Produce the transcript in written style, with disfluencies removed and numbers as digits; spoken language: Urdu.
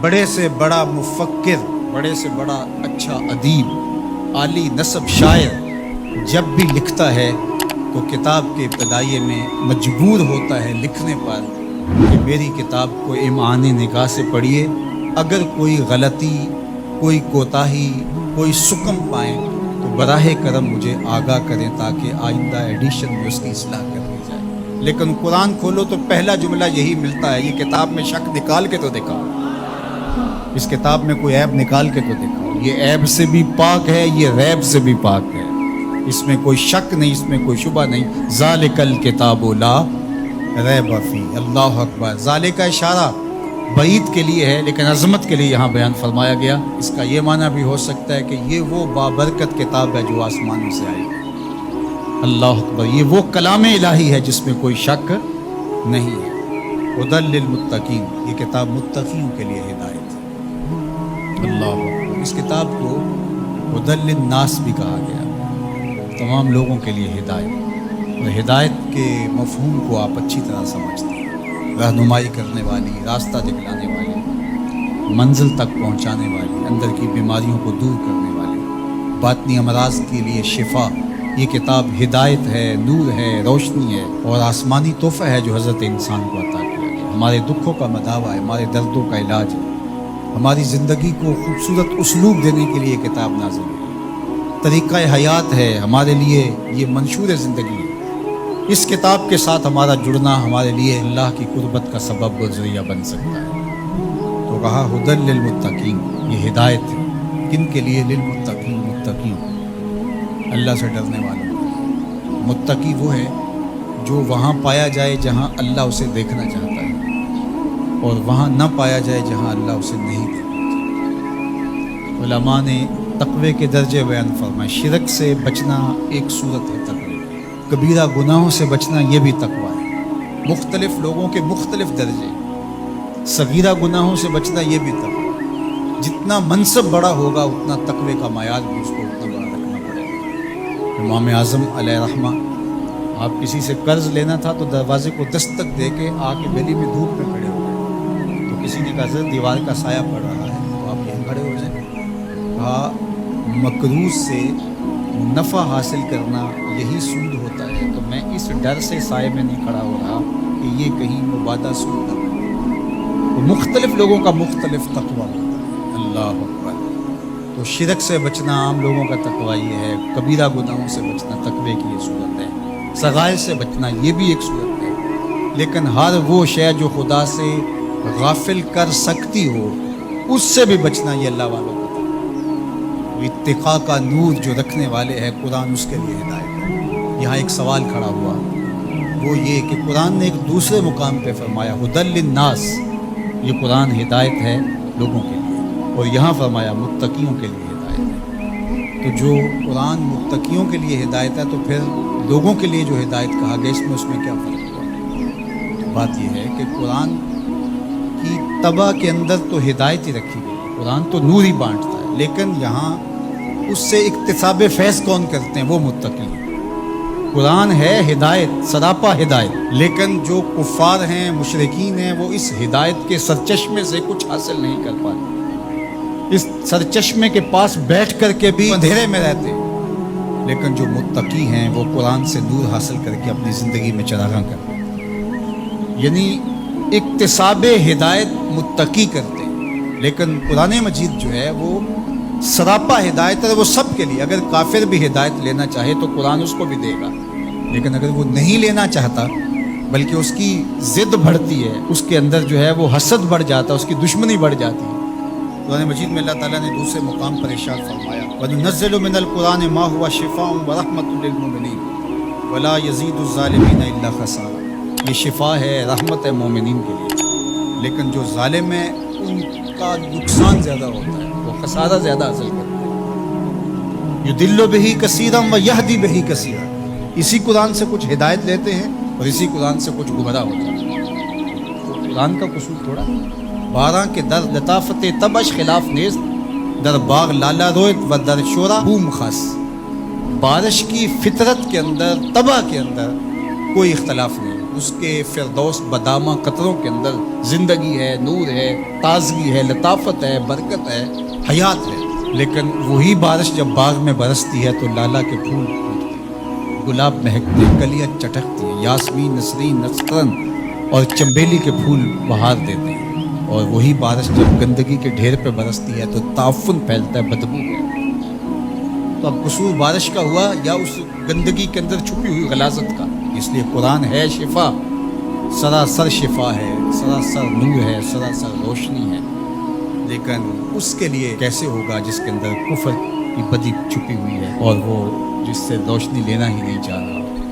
بڑے سے بڑا مفکر، بڑے سے بڑا اچھا ادیب، عالی نسب شاعر جب بھی لکھتا ہے تو کتاب کے ابتدائیے میں مجبور ہوتا ہے لکھنے پر کہ میری کتاب کو امعان نگاہ سے پڑھیے، اگر کوئی غلطی، کوئی کوتاہی، کوئی سکم پائیں تو براہ کرم مجھے آگاہ کریں تاکہ آئندہ ایڈیشن میں اس کی اصلاح کر دی جائے۔ لیکن قرآن کھولو تو پہلا جملہ یہی ملتا ہے، یہ کتاب میں شک نکال کے تو دکھاؤ، اس کتاب میں کوئی عیب نکال کے تو دکھاؤ، یہ عیب سے بھی پاک ہے، یہ ریب سے بھی پاک ہے، اس میں کوئی شک نہیں، اس میں کوئی شبہ نہیں۔ ذالک الکتاب لا ریب فیہ، اللہ اکبر۔ ذالک کا اشارہ بعید کے لیے ہے لیکن عظمت کے لیے یہاں بیان فرمایا گیا۔ اس کا یہ معنی بھی ہو سکتا ہے کہ یہ وہ بابرکت کتاب ہے جو آسمانوں سے آئی۔ اللہ اکبر، یہ وہ کلام الہی ہے جس میں کوئی شک نہیں ہے۔ ہدی للمتقین، یہ کتاب متقیوں کے لیے ہدایت ہے۔ اللہ اکبر، اس کتاب کو ہدی للناس بھی کہا گیا، تمام لوگوں کے لیے ہدایت، اور ہدایت کے مفہوم کو آپ اچھی طرح سمجھتے ہیں، رہنمائی کرنے والی، راستہ دکھلانے والی، منزل تک پہنچانے والی، اندر کی بیماریوں کو دور کرنے والی، باطنی امراض کے لیے شفا۔ یہ کتاب ہدایت ہے، نور ہے، روشنی ہے، اور آسمانی تحفہ ہے جو حضرت انسان کو عطا کیا گیا، ہمارے دکھوں کا مداوا ہے، ہمارے دردوں کا علاج ہے، ہماری زندگی کو خوبصورت اسلوب دینے کے لیے کتاب نازل ہے، طریقہ حیات ہے ہمارے لیے، یہ منشور زندگی ہے۔ اس کتاب کے ساتھ ہمارا جڑنا ہمارے لیے اللہ کی قربت کا سبب و ذریعہ بن سکتا ہے۔ تو کہا ہدی للمتقین، یہ ہدایت ہے کن کے لیے؟ للمتقین، متقین، اللہ سے ڈرنے والوں۔ متقی وہ ہے جو وہاں پایا جائے جہاں اللہ اسے دیکھنا چاہتا ہے، اور وہاں نہ پایا جائے جہاں اللہ اسے نہیں دیکھنا چاہتا۔ علماء نے تقوی کے درجے بیان فرمائے، شرک سے بچنا ایک صورت ہے تقوی، کبیرہ گناہوں سے بچنا یہ بھی تقوی ہے، مختلف لوگوں کے مختلف درجے، صغیرہ گناہوں سے بچنا یہ بھی تقوی۔ جتنا منصب بڑا ہوگا اتنا تقوی کا معیار بھی اس کو اتنا بڑا رکھنا پڑے گا۔ امام اعظم علیہ رحمہ، آپ کسی سے قرض لینا تھا تو دروازے کو دستک دے کے آ کے گلی میں دھوپ میں کھڑے ہو گئے، تو کسی نے کہا سر دیوار کا سایہ پڑ رہا ہے تو آپ یہیں کھڑے ہو جائیں۔ کہا مقروض سے نفع حاصل کرنا یہی سود ہوتا ہے، تو میں اس ڈر سے سائے میں نہیں کھڑا ہو رہا کہ یہ کہیں مبادہ سود نہ بنے۔ تو مختلف لوگوں کا مختلف تقویٰ ہوتا ہے۔ اللہ اکبر۔ تو شرک سے بچنا عام لوگوں کا تقویٰ یہ ہے، کبیرہ گناہوں سے بچنا تقوی کی یہ صورت ہے، صغائر سے بچنا یہ بھی ایک صورت ہے، لیکن ہر وہ شے جو خدا سے غافل کر سکتی ہو اس سے بھی بچنا یہ اللہ والوں کا تقویٰ۔ اتقاء کا نور جو رکھنے والے ہیں قرآن، اس کے لیے ہدایت ہے۔ یہاں ایک سوال کھڑا ہوا، وہ یہ کہ قرآن نے ایک دوسرے مقام پہ فرمایا ہدی للناس، یہ قرآن ہدایت ہے لوگوں کے لیے، اور یہاں فرمایا متقیوں کے لیے ہدایت ہے۔ تو جو قرآن متقیوں کے لیے ہدایت ہے تو پھر لوگوں کے لیے جو ہدایت کہا گیا اس میں کیا فرق ہوا؟ بات یہ ہے کہ قرآن کی طبع کے اندر تو ہدایت ہی رکھی گئی، قرآن تو نور ہی بانٹتا ہے، لیکن یہاں اس سے اکتساب فیض کون کرتے ہیں؟ وہ متقی ہیں۔ قرآن ہے ہدایت، سراپا ہدایت، لیکن جو کفار ہیں، مشرکین ہیں، وہ اس ہدایت کے سرچشمے سے کچھ حاصل نہیں کر پاتے، اس سرچشمے کے پاس بیٹھ کر کے بھی اندھیرے میں رہتے ہیں، لیکن جو متقی ہیں وہ قرآن سے نور حاصل کر کے اپنی زندگی میں چراغاں کرتے ہیں، یعنی اکتساب ہدایت متقی کرتے ہیں۔ لیکن قرآن مجید جو ہے وہ سراپا ہدایت ہے، وہ سب کے لیے۔ اگر کافر بھی ہدایت لینا چاہے تو قرآن اس کو بھی دے گا، لیکن اگر وہ نہیں لینا چاہتا بلکہ اس کی ضد بڑھتی ہے، اس کے اندر جو ہے وہ حسد بڑھ جاتا ہے، اس کی دشمنی بڑھ جاتی ہے۔ قرآن مجید میں اللہ تعالیٰ نے دوسرے مقام پر ارشاد فرمایا وَنُنَزِّلُ مِنَ الْقُرْآنِ مَا هُوَ شِفَاءٌ وَرَحْمَةٌ لِّلْمُؤْمِنِينَ وَلَا يَزِيدُ الظَّالِمِينَ إِلَّا خَسَارًا۔ یہ شفا ہے، رحمت ہے مومنین کے لیے، لیکن جو ظالم ہے ان کا نقصان زیادہ ہوتا ہے، وہ خسارہ زیادہ حاصل کرتے ہیں۔ يُضِلُّ بِهِ كَثِيرًا وَيَهْدِي بِهِ كَثِيرًا۔ اسی قرآن سے کچھ ہدایت لیتے ہیں اور اسی قرآن سے کچھ گمراہ ہوتے ہیں۔ تو قرآن کا قصور تھوڑا ہے۔ باراں کے در لطافت تبش خلاف نیز، در باغ لالا رویت و در شورا بوم خاص۔ بارش کی فطرت کے اندر، طبع کے اندر کوئی اختلاف نہیں، اس کے فردوس بدامہ قطروں کے اندر زندگی ہے، نور ہے، تازگی ہے، لطافت ہے، برکت ہے، حیات ہے۔ لیکن وہی بارش جب باغ میں برستی ہے تو لالا کے پھول پھوٹتے ہیں، گلاب مہکتے، کلیاں چٹکتی ہیں، یاسمین، نسرین، نسترن اور چنبیلی کے پھول بہار دیتے ہیں۔ اور وہی بارش جب گندگی کے ڈھیر پہ برستی ہے تو تعفن پھیلتا ہے، بدبو پھیلتی ہے۔ تو اب قصور بارش کا ہوا یا اس گندگی کے اندر چھپی ہوئی غلاظت کا؟ اس لیے قرآن ہے شفا، سراسر شفا ہے، سراسر نور ہے، سراسر روشنی ہے۔ لیکن اس کے لیے کیسے ہوگا جس کے اندر کفر کی بدی چھپی ہوئی ہے اور وہ جس سے روشنی لینا ہی نہیں چاہ رہا۔